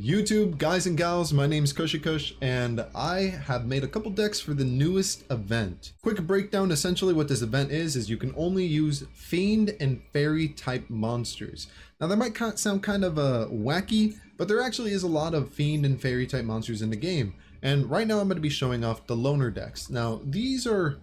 YouTube guys and gals, my name's KushiKush and I have made a couple decks for the newest event. Quick breakdown, essentially what this event is you can only use Fiend and Fairy type monsters. Now that might sound kind of wacky, but there actually is a lot of Fiend and Fairy type monsters in the game. And right now I'm going to be showing off the loner decks. Now these are,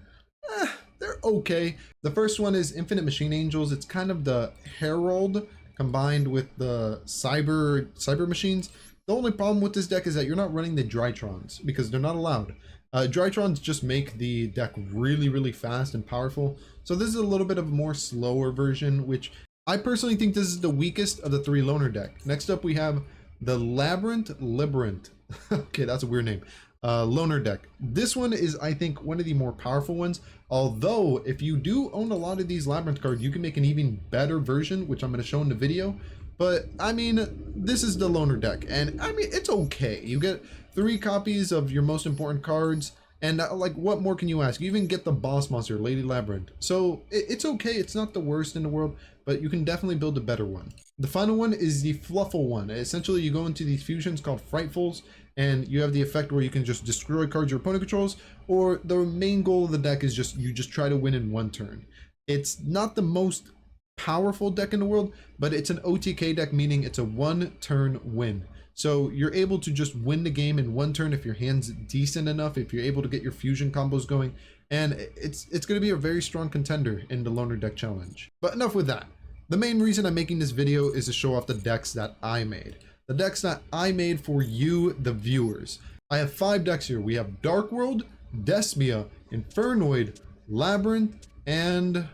they're okay. The first one is Infinite Machine Angels. It's kind of the Herald combined with the cyber machines. The only problem with this deck is that you're not running the Drytrons because they're not allowed. Drytrons just make the deck really fast and powerful. So this is a little bit of a more slower version, which I personally think this is the weakest of the three loner deck. Next up we have the Labrynth. Okay, that's a weird name. Loner deck. This one is, I think, one of the more powerful ones. Although, if you do own a lot of these Labrynth cards, you can make an even better version, which I'm going to show in the video. But, I mean, this is the loner deck. And, I mean, it's okay. You get 3 copies of your most important cards. And, like, what more can you ask? You even get the boss monster, Lady Labrynth. So, it's okay. It's not the worst in the world, but you can definitely build a better one. The final one is the Fluffle one. Essentially, you go into these fusions called Frightfuls, and you have the effect where you can just destroy cards your opponent controls, or the main goal of the deck is you just try to win in one turn. It's not the most powerful deck in the world, but it's an OTK deck, meaning it's a one-turn win. So you're able to just win the game in one turn if your hand's decent enough, if you're able to get your fusion combos going, and it's going to be a very strong contender in the loner deck challenge. But enough with that. The main reason I'm making this video is to show off the decks that I made. The decks that I made for you, the viewers. I have 5 decks here. We have Underworld, Despia, Infernoid, Labrynth, and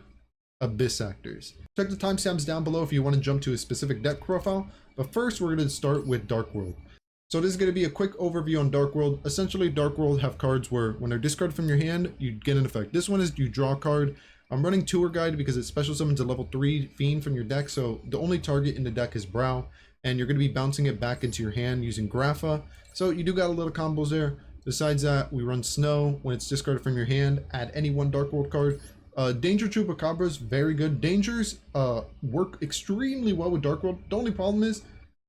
Abyss Actors. Check the timestamps down below if you want to jump to a specific deck profile. But first, we're going to start with Underworld. So this is going to be a quick overview on Underworld. Essentially, Underworld have cards where when they're discarded from your hand, you get an effect. This one is you draw a card. I'm running Tour Guide because it special summons a level 3 Fiend from your deck. So the only target in the deck is Broww, and you're going to be bouncing it back into your hand using Grapha. So you do got a little combos there. Besides that, we run Snoww. When it's discarded from your hand, add any one Underworld card. Danger Chupacabra is very good. Dangers work extremely well with Underworld. The only problem is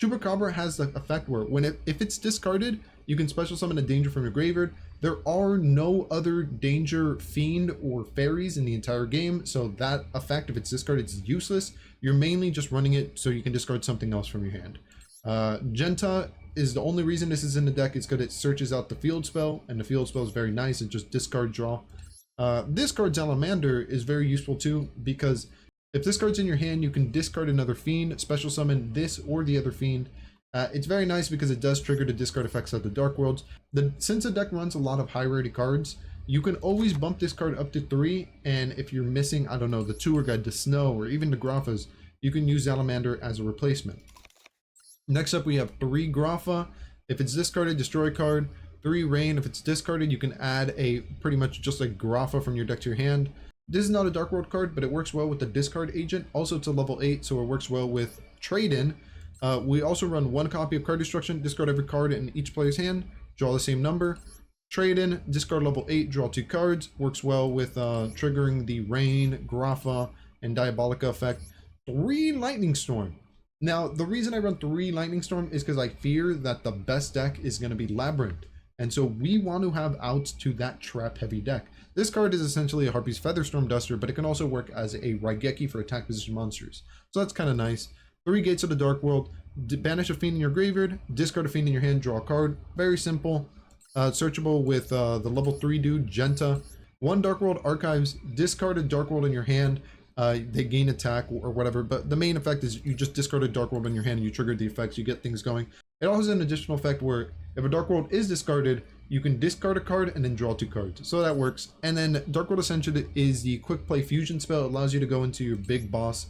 Chupacabra has the effect where if it's discarded, you can special summon a danger from your graveyard. There are no other danger fiend or fairies in the entire game, so that effect, if it's discarded, is useless. You're mainly just running it so you can discard something else from your hand. Genta is the only reason this is in the deck. It's because it searches out the field spell, and the field spell is very nice. It just discard draw. This card, Zalamander, is very useful too, because if this card's in your hand, you can discard another fiend, special summon this or the other fiend. It's very nice because it does trigger the discard effects of the Dark Worlds. Since the deck runs a lot of high rarity cards, you can always bump this card up to 3, and if you're missing, I don't know, the Tour Guide, the Snoww, or even the Graphas, you can use Zalamander as a replacement. Next up, we have 3 Grapha. If it's discarded, destroy a card. 3 Reign. If it's discarded, you can add a pretty much just like Grapha from your deck to your hand. This is not a Dark World card, but it works well with the discard agent. Also, it's a level 8, so it works well with trade-in. We also run 1 copy of Card Destruction, discard every card in each player's hand, draw the same number. Trade in, discard level 8, draw 2 cards. Works well with triggering the Rain, Grapha, and Diabolica effect. 3 Lightning Storm. Now, the reason I run 3 Lightning Storm is because I fear that the best deck is going to be Labrynth. And so we want to have outs to that trap heavy deck. This card is essentially a Harpy's Featherstorm Duster, but it can also work as a Raigeki for attack position monsters. So that's kind of nice. 3 Gates of the Dark World, banish a fiend in your graveyard, discard a fiend in your hand, draw a card. Very simple. Searchable with the level 3 dude, Genta. 1 Dark World Archives, discard a Dark World in your hand. They gain attack or whatever, but the main effect is you just discard a Dark World in your hand and you trigger the effects, you get things going. It also has an additional effect where if a Dark World is discarded, you can discard a card and then draw 2 cards. So that works. And then Dark World Ascension is the quick play fusion spell. It allows you to go into your big boss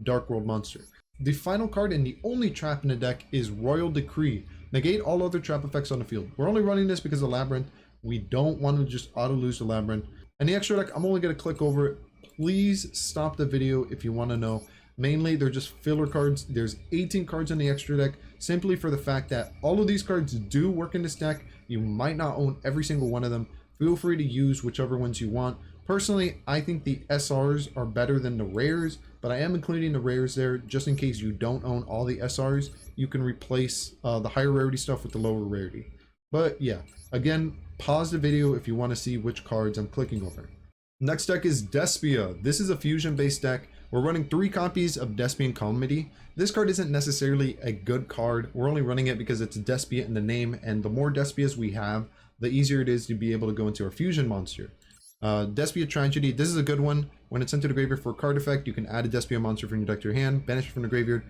Dark World monster. The final card and the only trap in the deck is Royal Decree. Negate all other trap effects on the field. We're only running this because of Labrynth. We don't want to just auto lose the Labrynth. And the extra deck, I'm only going to click over it. Please stop the video if you want to know. Mainly, they're just filler cards. There's 18 cards in the extra deck, simply for the fact that all of these cards do work in this deck. You might not own every single one of them. Feel free to use whichever ones you want. Personally, I think the SRs are better than the rares, but I am including the rares there just in case you don't own all the SRs. You can replace the higher rarity stuff with the lower rarity. But yeah, again, pause the video if you want to see which cards I'm clicking over. Next deck is Despia. This is a fusion based deck. We're running 3 copies of Despian Comedy. This card isn't necessarily a good card. We're only running it because it's Despia in the name, and the more Despias we have, the easier it is to be able to go into our fusion monster. Despia Tragedy, this is a good one. When it's sent to the graveyard for a card effect, you can add a Despia monster from your deck to your hand, banish it from the graveyard,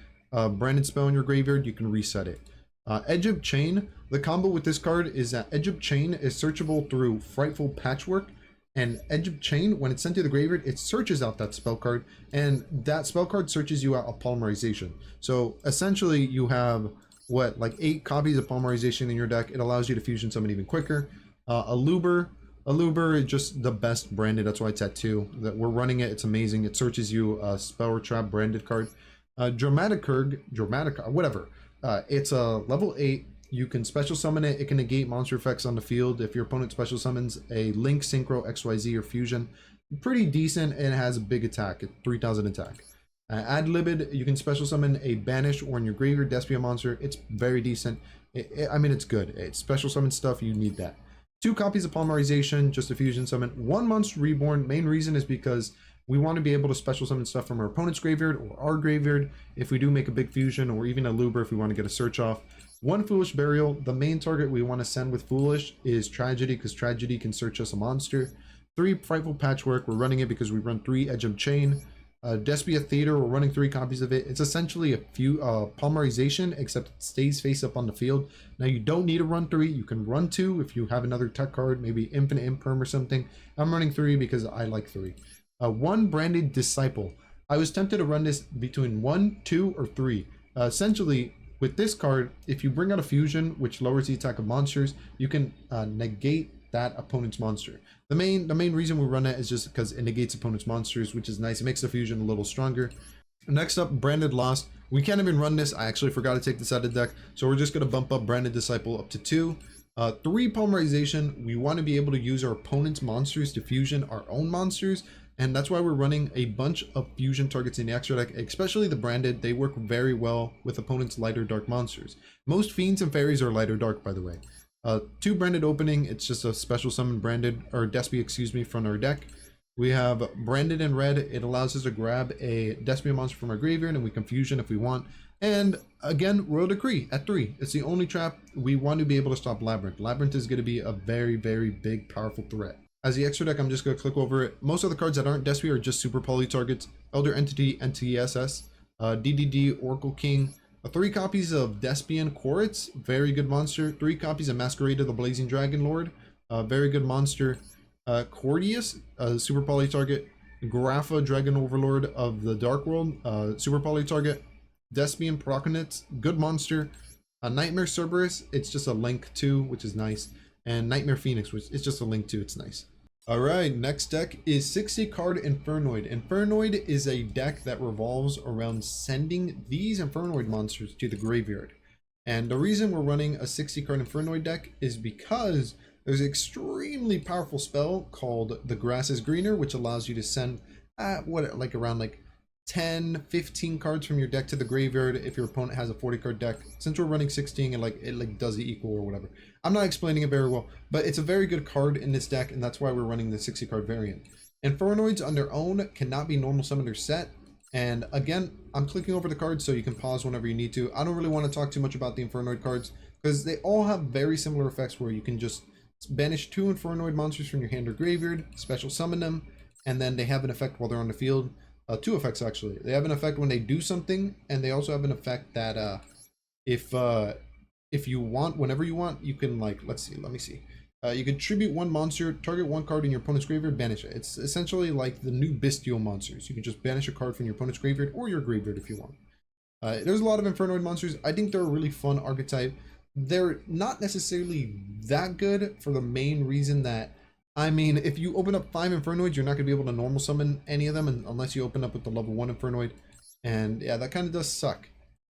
branded spell in your graveyard, you can reset it. Edge of Chain, the combo with this card is that Edge of Chain is searchable through Frightful Patchwork, and Edge of Chain, when it's sent to the graveyard, it searches out that spell card, and that spell card searches you out of Polymerization. So essentially you have, what, like 8 copies of Polymerization in your deck. It allows you to fusion summon even quicker. Aluber is just the best branded, that's why it's at 2. That we're running it, it's amazing. It searches you a spell or trap branded card. Dramatica, whatever. It's a level 8. You can special summon it. It can negate monster effects on the field. If your opponent special summons a Link, Synchro, XYZ, or Fusion, pretty decent, and it has a big attack, 3000 attack. Ad Libid, you can special summon a Banish or in your graveyard Despia monster. It's very decent. I mean, it's good. It's special summon stuff, you need that. 2 copies of Polymerization, just a fusion summon. 1 Monster Reborn. Main reason is because we want to be able to special summon stuff from our opponent's graveyard or our graveyard if we do make a big fusion, or even a Luber if we want to get a search off. 1 Foolish Burial. The main target we want to send with Foolish is Tragedy, because Tragedy can search us a monster. 3 Frightful Patchwork. We're running it because we run 3 Edge of Chain. Despia Theater, we're running 3 copies of it. It's essentially a few Polymerization, except it stays face up on the field. Now you don't need to run 3, you can run 2 if you have another tech card, maybe Infinite Imperm or something. I'm running 3 because I like 3. 1 Branded Disciple. I was tempted to run this between 1, 2, or 3. Essentially, with this card, if you bring out a fusion which lowers the attack of monsters, you can negate that opponent's monster. The main reason we run it is just because it negates opponent's monsters, which is nice. It makes the fusion a little stronger. Next up, Branded Lost. We can't even run this. I actually forgot to take this out of the deck, so we're just going to bump up Branded Disciple up to 2. 3 Polymerization. We want to be able to use our opponent's monsters to fusion our own monsters, and that's why we're running a bunch of fusion targets in the extra deck, especially the branded. They work very well with opponents' lighter dark monsters. Most Fiends and Fairies are lighter dark, by the way. 2 Branded Opening. It's just a special summon branded, or Despia, excuse me, from our deck. We have Branded in red. It allows us to grab a Despia monster from our graveyard and we can fusion if we want. And again, Royal Decree at 3. It's the only trap. We want to be able to stop Labrynth. Labrynth is going to be a very, very big, powerful threat. As the extra deck, I'm just going to click over it. Most of the cards that aren't Despia are just super poly targets. Elder Entity, NTSS, DDD, Oracle King. 3 copies of Despian Quaritz, very good monster. 3 copies of Masquerade of the Blazing Dragon Lord, very good monster. Cordius, super poly target. Grapha, Dragon Overlord of the Dark World, super poly target. Despian Proconitz, good monster. Nightmare Cerberus, it's just a link 2, which is nice. And Nightmare Phoenix, which is just a link 2, it's nice. Alright, next deck is 60 card Infernoid. Infernoid is a deck that revolves around sending these Infernoid monsters to the graveyard. And the reason we're running a 60 card Infernoid deck is because there's an extremely powerful spell called The Grass is Greener, which allows you to send around 10, 15 cards from your deck to the graveyard if your opponent has a 40 card deck. Since we're running 16, it does the equal or whatever. I'm not explaining it very well, but it's a very good card in this deck, and that's why we're running the 60 card variant. Infernoids on their own cannot be normal summoned or set. And again, I'm clicking over the cards so you can pause whenever you need to. I don't really want to talk too much about the Infernoid cards because they all have very similar effects where you can just banish 2 Infernoid monsters from your hand or graveyard, special summon them, and then they have an effect while they're on the field. 2 effects actually. They have an effect when they do something, and they also have an effect that if you want, whenever you want, you can let me see. You can tribute 1 monster, target 1 card in your opponent's graveyard, banish it. It's essentially like the new Bestial monsters. You can just banish a card from your opponent's graveyard or your graveyard if you want. There's a lot of Infernoid monsters. I think they're a really fun archetype. They're not necessarily that good for the main reason that, I mean, if you open up 5 Infernoids, you're not going to be able to normal summon any of them unless you open up with the level 1 Infernoid. And yeah, that kind of does suck.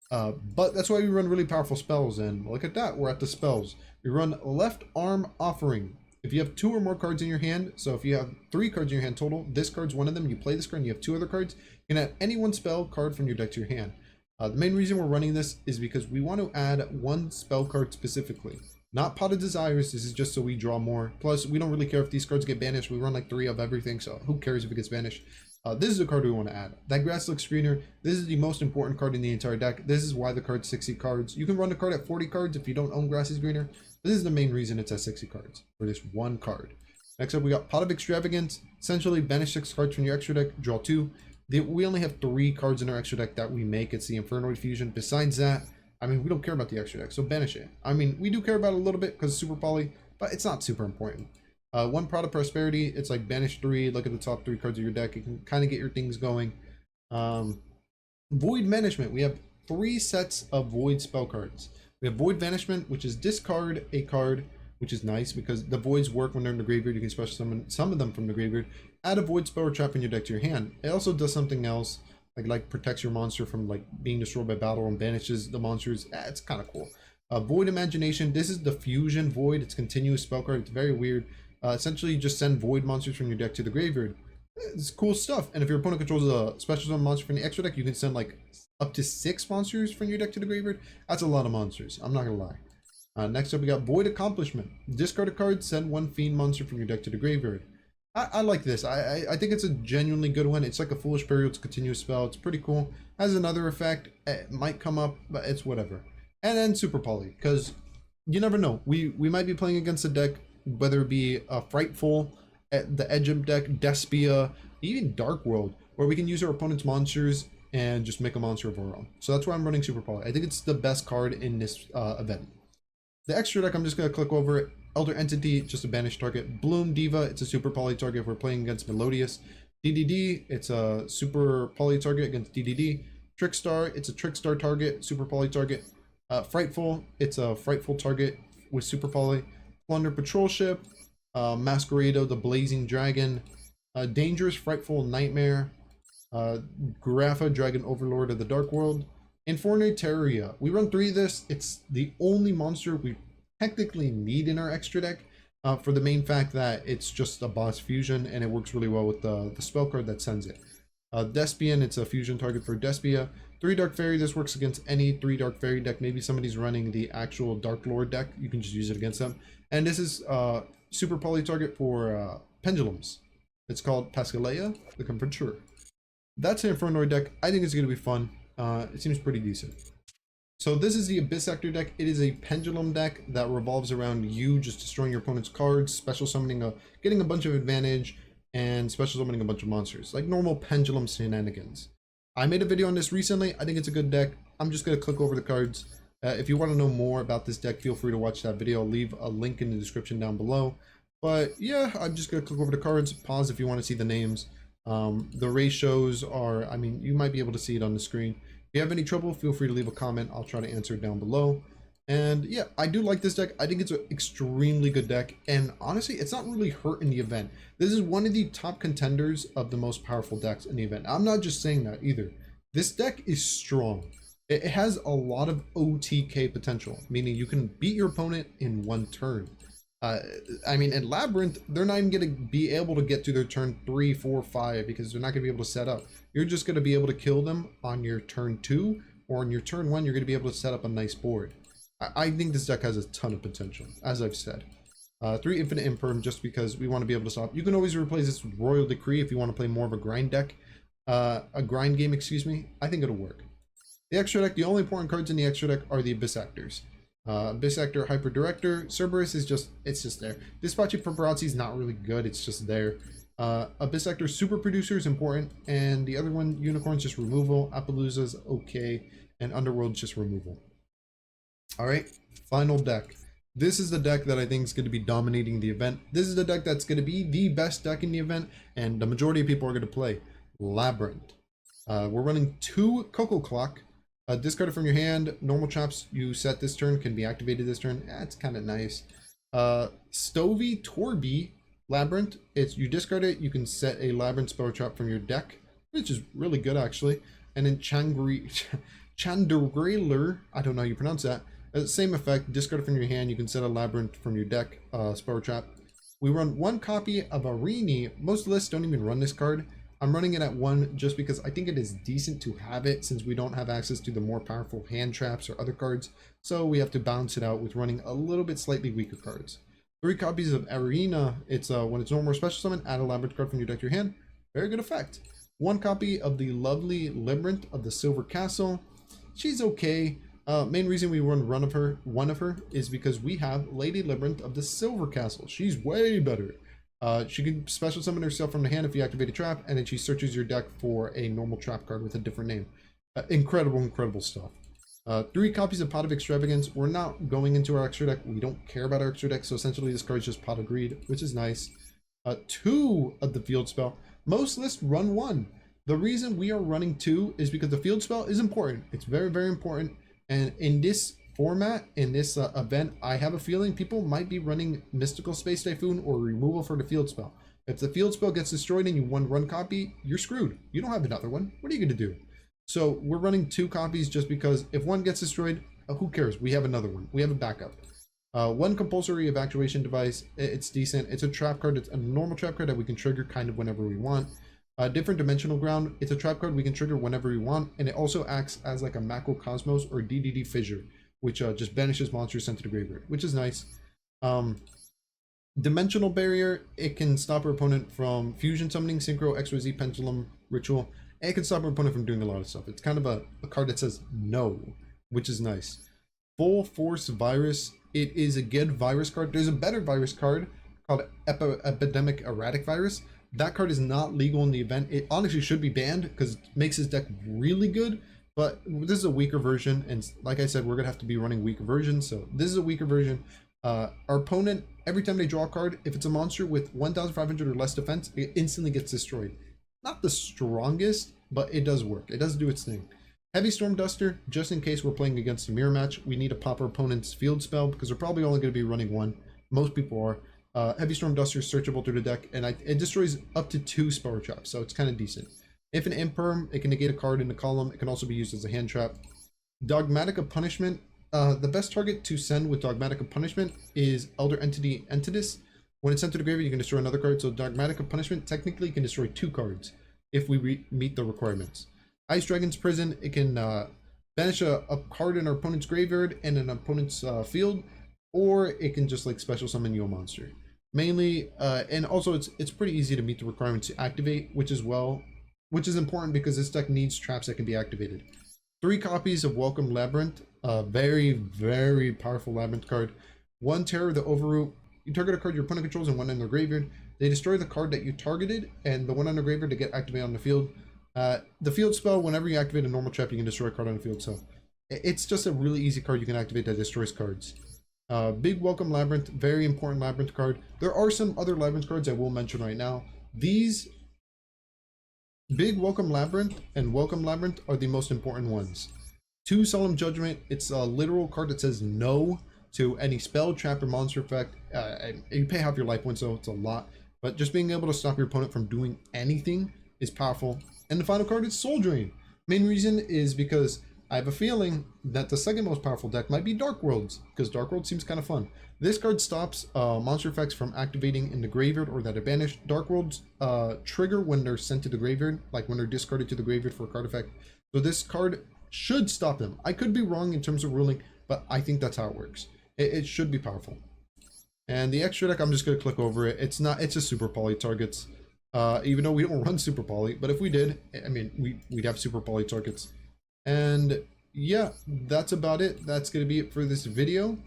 But that's why we run really powerful spells, and look at that, we're at the spells. We run Left Arm Offering. If you have 2 or more cards in your hand, so if you have 3 cards in your hand total, this card's one of them, you play this card and you have 2 other cards, you can add any one spell card from your deck to your hand. The main reason we're running this is because we want to add 1 spell card specifically. Not Pot of Desires, this is just so we draw more. Plus, we don't really care if these cards get banished, we run like 3 of everything, so who cares if it gets banished. This is the card we want to add. That Grass looks greener. This is the most important card in the entire deck. This is why the card's 60 cards. You can run the card at 40 cards if you don't own Grass is greener. But this is the main reason it's at 60 cards for this one card. Next up, we got Pot of Extravagance. Essentially, banish 6 cards from your extra deck, draw 2. We only have 3 cards in our extra deck that we make. It's the Infernoid fusion. Besides that, I mean, we don't care about the extra deck, so banish it. I mean, we do care about it a little bit because it's super poly, but it's not super important. 1 Pot of Prosperity, it's like banish 3, look at the top 3 cards of your deck, you can kind of get your things going. Void Management, we have 3 sets of Void spell cards. We have Void Banishment, which is discard a card, which is nice because the Voids work when they're in the graveyard, you can special summon some of them from the graveyard. Add a Void spell or trap in your deck to your hand. It also does something else, like protects your monster from like being destroyed by battle and banishes the monsters. It's kind of cool. Void Imagination, this is the fusion Void, it's continuous spell card, it's very weird. Essentially, you just send Void monsters from your deck to the graveyard. It's cool stuff. And if your opponent controls a special summon monster from the extra deck, you can send like up to 6 monsters from your deck to the graveyard. That's a lot of monsters, I'm not gonna lie. Next up, we got Void Accomplishment. Discard a card, send 1 Fiend monster from your deck to the graveyard. I like this. I think it's a genuinely good one. It's like a Foolish Burial, it's a continuous spell. It's pretty cool. Has another effect. It might come up, but it's whatever. And then Super Poly, because you never know. We might be playing against a deck, whether it be a Frightful, the Edge of deck, Despia, even Dark World, where we can use our opponent's monsters and just make a monster of our own. So that's why I'm running Super Poly. I think it's the best card in this event. The extra deck, I'm just going to click over it. Elder Entity, just a banished target. Bloom Diva, it's a super poly target if we're playing against Melodious. DDD, it's a super poly target against DDD. Trickstar, it's a Trickstar target, super poly target. Frightful, it's a Frightful target with super poly. Plunder Patrol Ship, Masquerado, the Blazing Dragon. Dangerous Frightful Nightmare. Grapha, Dragon Overlord of the Dark World. Infernoid Terraria. We run 3 of this. It's the only monster we technically need in our extra deck for the main fact that it's just a boss fusion and it works really well with the spell card that sends it. Despian, it's a fusion target for Despia. 3 Dark Fairy, this works against any 3 Dark Fairy deck. Maybe somebody's running the actual Dark Lord deck, you can just use it against them. And this is super poly target for Pendulums. It's called Pascalea, the Conventurer. That's an Infernoid deck. I think it's going to be fun. It seems pretty decent. So this is the Abyss Actor deck. It is a pendulum deck that revolves around you just destroying your opponent's cards, special summoning, getting a bunch of advantage, and special summoning a bunch of monsters, like normal pendulum shenanigans. I made a video on this recently. I think it's a good deck. I'm just going to click over the cards. If you want to know more about this deck, feel free to watch that video. I'll leave a link in the description down below. But yeah, I'm just going to click over the cards, pause if you want to see the names. The ratios are, I mean, you might be able to see it on the screen. If you have any trouble, feel free to leave a comment. I'll try to answer it down below. And yeah, I do like this deck. I think it's an extremely good deck. And honestly, it's not really hurt in the event. This is one of the top contenders of the most powerful decks in the event. I'm not just saying that either. This deck is strong. It has a lot of OTK potential, meaning you can beat your opponent in 1 turn. I mean, in Labrynth, they're not even going to be able to get to their turn 3, 4, 5 because they're not going to be able to set up. You're just going to be able to kill them on your turn 2 or on your turn 1. You're going to be able to set up a nice board. I think this deck has a ton of potential, as I've said. 3 Infinite Imperm just because we want to be able to stop. You can always replace this with Royal Decree if you want to play more of a grind deck. A grind game, excuse me. I think it'll work. The extra deck, the only important cards in the extra deck are the Abyss Actors. Abyss Actor, Hyper Director. Cerberus is just, it's just there. Dispatching Paparazzi is not really good, it's just there. Abyss Actor Super Producer is important, and the other one, Unicorn's just removal. Appaloosa's okay, and Underworld's just removal. Alright, final deck. This is the deck that I think is going to be dominating the event. This is the deck that's going to be the best deck in the event, and the majority of people are going to play Labrynth. We're running 2 Cocoa Clock. Discard it from your hand. Normal traps you set this turn can be activated this turn. It's kind of nice. Stovey Torby Labrynth. It's you discard it, you can set a Labrynth spell trap from your deck, which is really good actually. And then Chandrailer, I don't know how you pronounce that. Same effect, discard it from your hand, you can set a Labrynth from your deck, spell trap. We run one copy of Arini. Most lists don't even run this card. I'm running it at 1 just because I think it is decent to have it since we don't have access to the more powerful hand traps or other cards. So we have to balance it out with running a little bit slightly weaker cards. 3 copies of Arena. It's when it's normal or special summon, add a Labrynth card from your deck to your hand. Very good effect. 1 copy of the lovely Labrynth of the Silver Castle. She's okay. Main reason we run one of her is because we have Lady Labrynth of the Silver Castle. She's way better. She can special summon herself from the hand if you activate a trap, and then she searches your deck for a normal trap card with a different name. Incredible stuff. 3 copies of Pot of Extravagance. We're not going into our extra deck. We don't care about our extra deck, so essentially this card is just Pot of Greed, which is nice. 2 of the Field Spell. Most lists run 1. The reason we are running 2 is because the Field Spell is important. It's very important. And in this format, in this event, I have a feeling people might be running Mystical Space Typhoon or removal for the Field Spell. If the Field Spell gets destroyed and you one copy, you're screwed. You don't have another one. What are you going to do? So we're running 2 copies just because if one gets destroyed, who cares? We have another one. We have a backup. 1 compulsory evacuation device. It's decent. It's a trap card. It's a normal trap card that we can trigger kind of whenever we want. Different dimensional ground. It's a trap card we can trigger whenever we want, and it also acts as like a Macrocosmos or DDD Fissure, which just banishes monsters sent to the graveyard, which is nice. Dimensional Barrier. It can stop our opponent from fusion summoning, synchro, XYZ, pendulum, ritual, and it can stop our opponent from doing a lot of stuff. It's kind of a card that says no, which is nice. Full Force Virus. It is a good virus card. There's a better virus card called Epidemic Erratic Virus. That card is not legal in the event. It honestly should be banned because it makes his deck really good, but this is a weaker version, and like I said, we're gonna have to be running weaker versions, so this is a weaker version. Our opponent, every time they draw a card, if it's a monster with 1,500 or less defense, it instantly gets destroyed. Not the strongest, but it does work. It does do its thing. Heavy Storm Duster, just in case we're playing against a mirror match, we need to pop our opponent's field spell because they're probably only going to be running 1. Most people are. Heavy Storm Duster is searchable through the deck, and it destroys up to 2 spell traps, so it's kind of decent. If an imperm, it can negate a card in the column. It can also be used as a hand trap. Dogmatic Punishment. The best target to send with Dogmatic Punishment is Elder Entity Entitas. When it's sent to the graveyard, you can destroy another card, so Dogmatic Punishment technically can destroy 2 cards if we meet the requirements. Ice Dragon's Prison. It can banish a card in our opponent's graveyard and an opponent's field, or it can just like special summon you a monster. Mainly, and also it's pretty easy to meet the requirements to activate, which is important because this deck needs traps that can be activated. 3 copies of Welcome Labrynth, very powerful Labrynth card. 1 Terror of the Overroot. You target a card your opponent controls and 1 in their graveyard. They destroy the card that you targeted and the 1 on the graveyard to get activated on the field. The field spell, whenever you activate a normal trap, you can destroy a card on the field. So it's just a really easy card you can activate that destroys cards. Big Welcome Labrynth, very important Labrynth card. There are some other Labrynth cards I will mention right now. These Big Welcome Labrynth and Welcome Labrynth are the most important ones. 2 Solemn Judgment. It's a literal card that says no to any spell, trap, or monster effect. And you pay half your life points, so it's a lot. But just being able to stop your opponent from doing anything is powerful. And the final card is Soul Drain. Main reason is because I have a feeling that the second most powerful deck might be Dark Worlds, because Dark World seems kind of fun. This card stops monster effects from activating in the graveyard or that are banished. Dark Worlds trigger when they're sent to the graveyard, like when they're discarded to the graveyard for a card effect. So this card should stop them. I could be wrong in terms of ruling, but I think that's how it works. It should be powerful. And the extra deck, I'm just going to click over it. It's just Super Poly targets. Even though we don't run Super Poly, but if we did, I mean, we'd have Super Poly targets. And yeah, that's about it. That's going to be it for this video.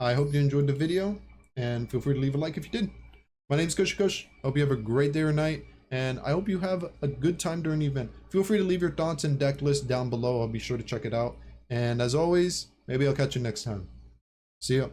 I hope you enjoyed the video, and feel free to leave a like if you did. My name is KushiKush. Hope you have a great day or night, and I hope you have a good time during the event. Feel free to leave your thoughts and deck list down below. I'll be sure to check it out. And as always, maybe I'll catch you next time. See ya.